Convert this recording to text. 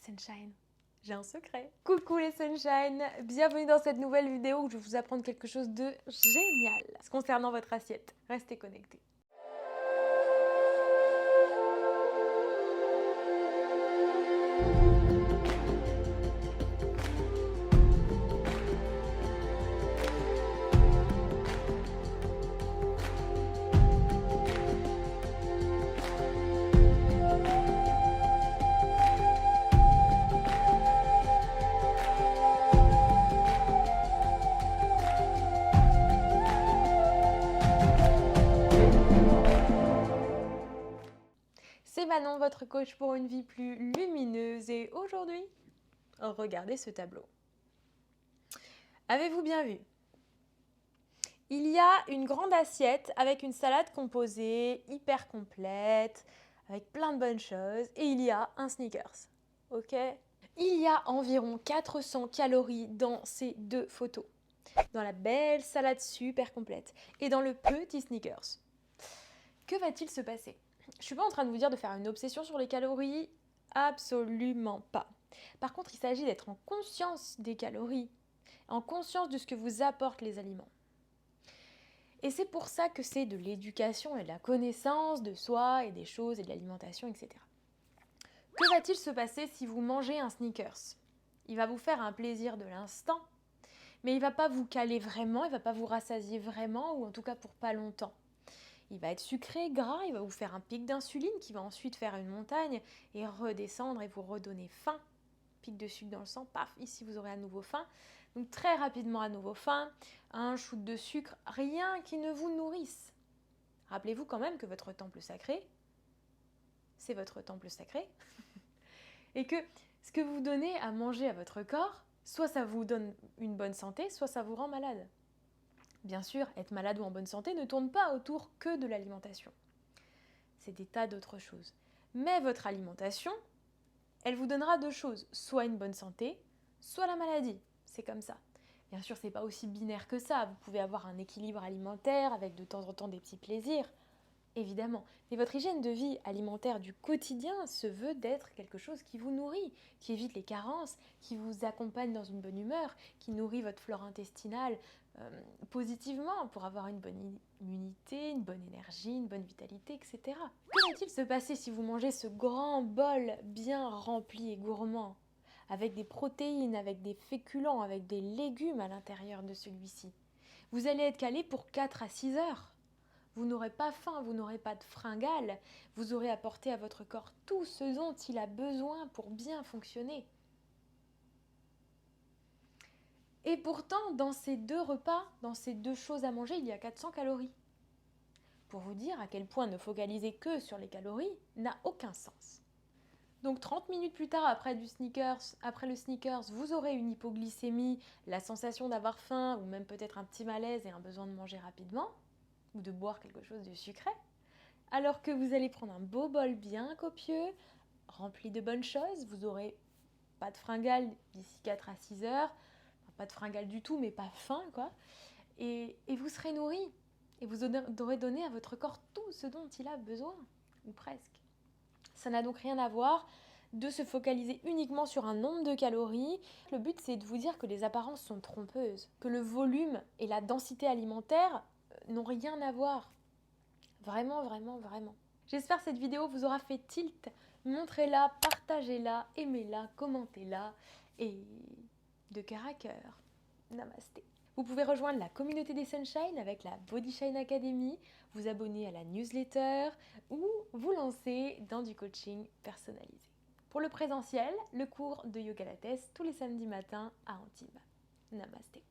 Sunshine, j'ai un secret. Coucou les Sunshine, bienvenue dans cette nouvelle vidéo où je vais vous apprendre quelque chose de génial concernant votre assiette. Restez connectés. C'est Manon, votre coach pour une vie plus lumineuse et aujourd'hui, regardez ce tableau. Avez-vous bien vu? Il y a une grande assiette avec une salade composée, hyper complète, avec plein de bonnes choses et il y a un Snickers. Ok? Il y a environ 400 calories dans ces deux photos. Dans la belle salade super complète et dans le petit Snickers. Que va-t-il se passer? Je ne suis pas en train de vous dire de faire une obsession sur les calories, absolument pas. Par contre, il s'agit d'être en conscience des calories, en conscience de ce que vous apportent les aliments. Et c'est pour ça que c'est de l'éducation et de la connaissance de soi et des choses et de l'alimentation, etc. Que va-t-il se passer si vous mangez un Snickers? Il va vous faire un plaisir de l'instant, mais il ne va pas vous caler vraiment, il ne va pas vous rassasier vraiment, ou en tout cas pour pas longtemps. Il va être sucré, gras, il va vous faire un pic d'insuline qui va ensuite faire une montagne et redescendre et vous redonner faim. Pic de sucre dans le sang, paf, ici vous aurez à nouveau faim. Donc très rapidement à nouveau faim, un shoot de sucre, rien qui ne vous nourrisse. Rappelez-vous quand même que votre temple sacré, c'est votre temple sacré. Et que ce que vous donnez à manger à votre corps, soit ça vous donne une bonne santé, soit ça vous rend malade. Bien sûr, être malade ou en bonne santé ne tourne pas autour que de l'alimentation. C'est des tas d'autres choses. Mais votre alimentation, elle vous donnera deux choses, soit une bonne santé, soit la maladie. C'est comme ça. Bien sûr, c'est pas aussi binaire que ça. Vous pouvez avoir un équilibre alimentaire avec de temps en temps des petits plaisirs, évidemment. Mais votre hygiène de vie alimentaire du quotidien se veut d'être quelque chose qui vous nourrit, qui évite les carences, qui vous accompagne dans une bonne humeur, qui nourrit votre flore intestinale positivement pour avoir une bonne immunité, une bonne énergie, une bonne vitalité, etc. Que va-t-il se passer si vous mangez ce grand bol bien rempli et gourmand, avec des protéines, avec des féculents, avec des légumes à l'intérieur de celui-ci? Vous allez être calé pour 4 à 6 heures. Vous n'aurez pas faim, vous n'aurez pas de fringales, vous aurez apporté à votre corps tout ce dont il a besoin pour bien fonctionner. Et pourtant, dans ces deux repas, dans ces deux choses à manger, il y a 400 calories. Pour vous dire à quel point ne focaliser que sur les calories n'a aucun sens. Donc 30 minutes plus tard, après le Snickers, vous aurez une hypoglycémie, la sensation d'avoir faim ou même peut-être un petit malaise et un besoin de manger rapidement ou de boire quelque chose de sucré. Alors que vous allez prendre un beau bol bien copieux, rempli de bonnes choses, vous n'aurez pas de fringales d'ici 4 à 6 heures, pas de fringales du tout, mais pas faim, quoi. Et vous serez nourri. Et vous aurez donné à votre corps tout ce dont il a besoin, ou presque. Ça n'a donc rien à voir de se focaliser uniquement sur un nombre de calories. Le but, c'est de vous dire que les apparences sont trompeuses, que le volume et la densité alimentaire n'ont rien à voir. Vraiment, vraiment, vraiment. J'espère que cette vidéo vous aura fait tilt. Montrez-la, partagez-la, aimez-la, commentez-la et de cœur à cœur. Namasté. Vous pouvez rejoindre la communauté des Sunshine avec la Body Shine Academy, vous abonner à la newsletter ou vous lancer dans du coaching personnalisé. Pour le présentiel, le cours de Yoga Lattes tous les samedis matins à Antibes. Namasté.